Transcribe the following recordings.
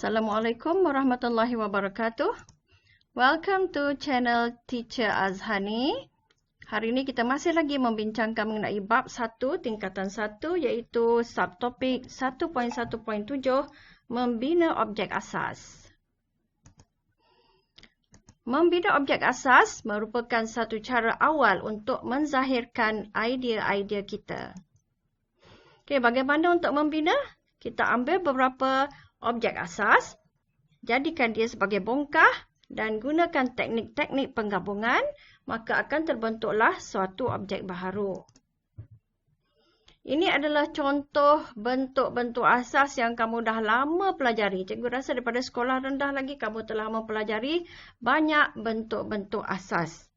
Assalamualaikum warahmatullahi wabarakatuh. Welcome to channel Teacher Azhani. Hari ini kita masih lagi membincangkan mengenai bab 1 tingkatan 1 iaitu subtopik 1.1.7 membina objek asas. Membina objek asas merupakan satu cara awal untuk menzahirkan idea-idea kita. Okey, bagaimana untuk membina? Kita ambil beberapa objek asas, jadikan dia sebagai bongkah dan gunakan teknik-teknik penggabungan, maka akan terbentuklah suatu objek baharu. Ini adalah contoh bentuk-bentuk asas yang kamu dah lama pelajari. Cikgu rasa daripada sekolah rendah lagi kamu telah mempelajari banyak bentuk-bentuk asas.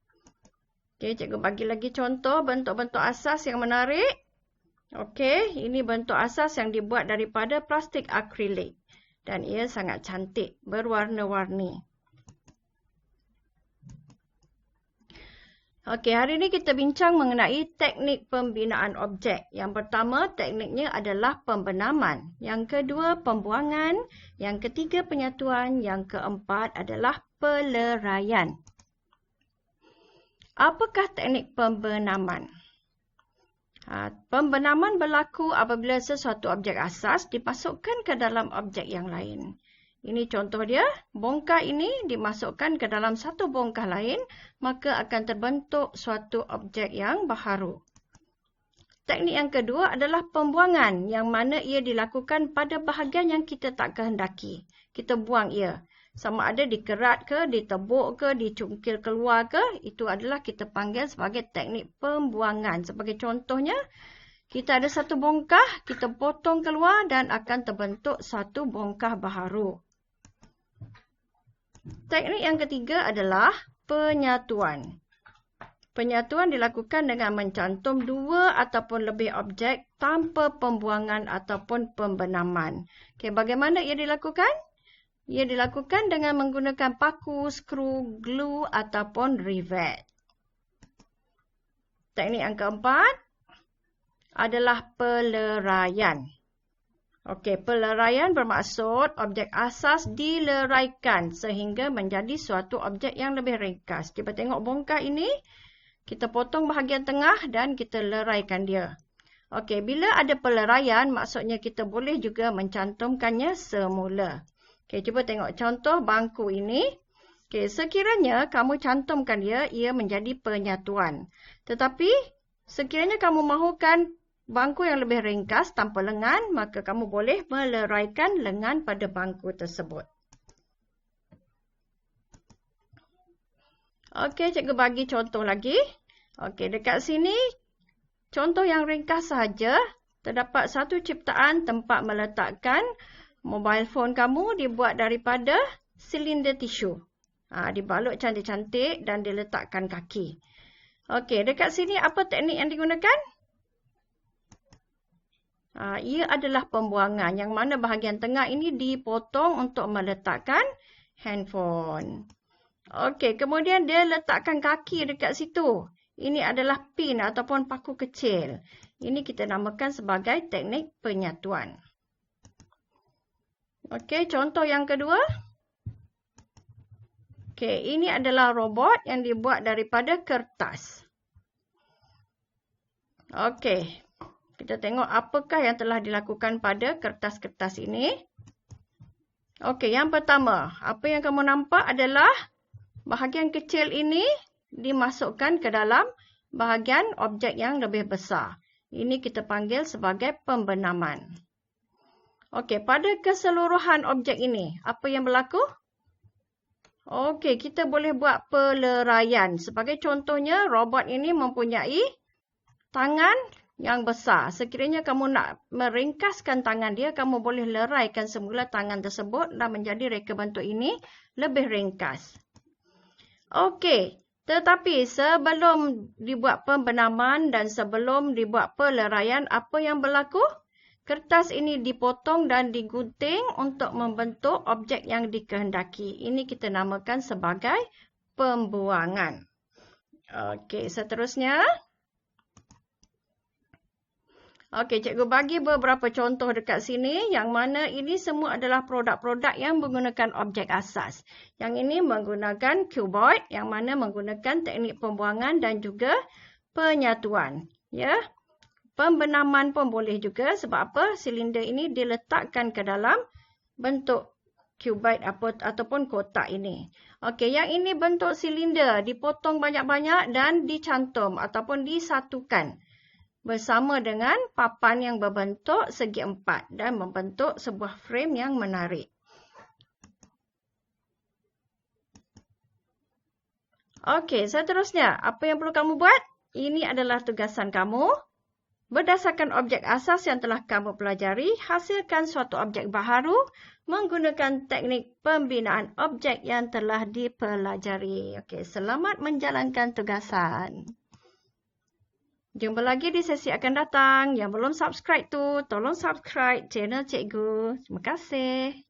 Okey, cikgu bagi lagi contoh bentuk-bentuk asas yang menarik. Okey, ini bentuk asas yang dibuat daripada plastik akrilik. Dan ia sangat cantik, berwarna-warni. Okey, hari ini kita bincang mengenai teknik pembinaan objek. Yang pertama, tekniknya adalah pembenaman. Yang kedua, pembuangan. Yang ketiga, penyatuan. Yang keempat adalah peleraian. Apakah teknik pembenaman? Pembenaman berlaku apabila sesuatu objek asas dimasukkan ke dalam objek yang lain. Ini contoh dia, bongkah ini dimasukkan ke dalam satu bongkah lain, maka akan terbentuk suatu objek yang baharu. Teknik yang kedua adalah pembuangan, yang mana ia dilakukan pada bahagian yang kita tak kehendaki. Kita buang ia. Sama ada dikerat ke, ditebuk ke, dicungkil keluar ke, itu adalah kita panggil sebagai teknik pembuangan. Sebagai contohnya, kita ada satu bongkah, kita potong keluar dan akan terbentuk satu bongkah baharu. Teknik yang ketiga adalah penyatuan. Penyatuan dilakukan dengan mencantum dua ataupun lebih objek tanpa pembuangan ataupun pembenaman. Okey, bagaimana ia dilakukan? Ia dilakukan dengan menggunakan paku, skru, glue ataupun rivet. Teknik yang keempat adalah peleraian. Okey, peleraian bermaksud objek asas dileraikan sehingga menjadi suatu objek yang lebih ringkas. Kita tengok bongkah ini, kita potong bahagian tengah dan kita leraikan dia. Okey, bila ada peleraian, maksudnya kita boleh juga mencantumkannya semula. Okey, cuba tengok contoh bangku ini. Okey, sekiranya kamu cantumkan dia, ia menjadi penyatuan. Tetapi, sekiranya kamu mahukan bangku yang lebih ringkas tanpa lengan, maka kamu boleh meleraikan lengan pada bangku tersebut. Okey, cikgu bagi contoh lagi. Okey, dekat sini, contoh yang ringkas sahaja. Terdapat satu ciptaan tempat meletakkan mobile phone kamu dibuat daripada silinder tisu. Dibalut cantik-cantik dan diletakkan kaki. Okey, dekat sini apa teknik yang digunakan? Ia adalah pembuangan yang mana bahagian tengah ini dipotong untuk meletakkan handphone. Okey, kemudian dia letakkan kaki dekat situ. Ini adalah pin ataupun paku kecil. Ini kita namakan sebagai teknik penyatuan. Okey, contoh yang kedua. Okey, ini adalah robot yang dibuat daripada kertas. Okey, kita tengok apakah yang telah dilakukan pada kertas-kertas ini. Okey, yang pertama, apa yang kamu nampak adalah bahagian kecil ini dimasukkan ke dalam bahagian objek yang lebih besar. Ini kita panggil sebagai pembenaman. Okey, pada keseluruhan objek ini, apa yang berlaku? Okey, kita boleh buat peleraian. Sebagai contohnya, robot ini mempunyai tangan yang besar. Sekiranya kamu nak meringkaskan tangan dia, kamu boleh leraikan semula tangan tersebut dan menjadi reka bentuk ini lebih ringkas. Okey, tetapi sebelum dibuat pembenaman dan sebelum dibuat peleraian, apa yang berlaku? Kertas ini dipotong dan digunting untuk membentuk objek yang dikehendaki. Ini kita namakan sebagai pembuangan. Okey, seterusnya. Okey, cikgu bagi beberapa contoh dekat sini yang mana ini semua adalah produk-produk yang menggunakan objek asas. Yang ini menggunakan cuboid yang mana menggunakan teknik pembuangan dan juga penyatuan. Ya. Pembenaman pun boleh juga sebab apa? Silinder ini diletakkan ke dalam bentuk cuboid ataupun kotak ini. Okey, yang ini bentuk silinder dipotong banyak-banyak dan dicantum ataupun disatukan bersama dengan papan yang berbentuk segi empat dan membentuk sebuah frame yang menarik. Okey, seterusnya, apa yang perlu kamu buat? Ini adalah tugasan kamu. Berdasarkan objek asas yang telah kamu pelajari, hasilkan suatu objek baharu menggunakan teknik pembinaan objek yang telah dipelajari. Okey, selamat menjalankan tugasan. Jumpa lagi di sesi akan datang. Yang belum subscribe tu, tolong subscribe channel cikgu. Terima kasih.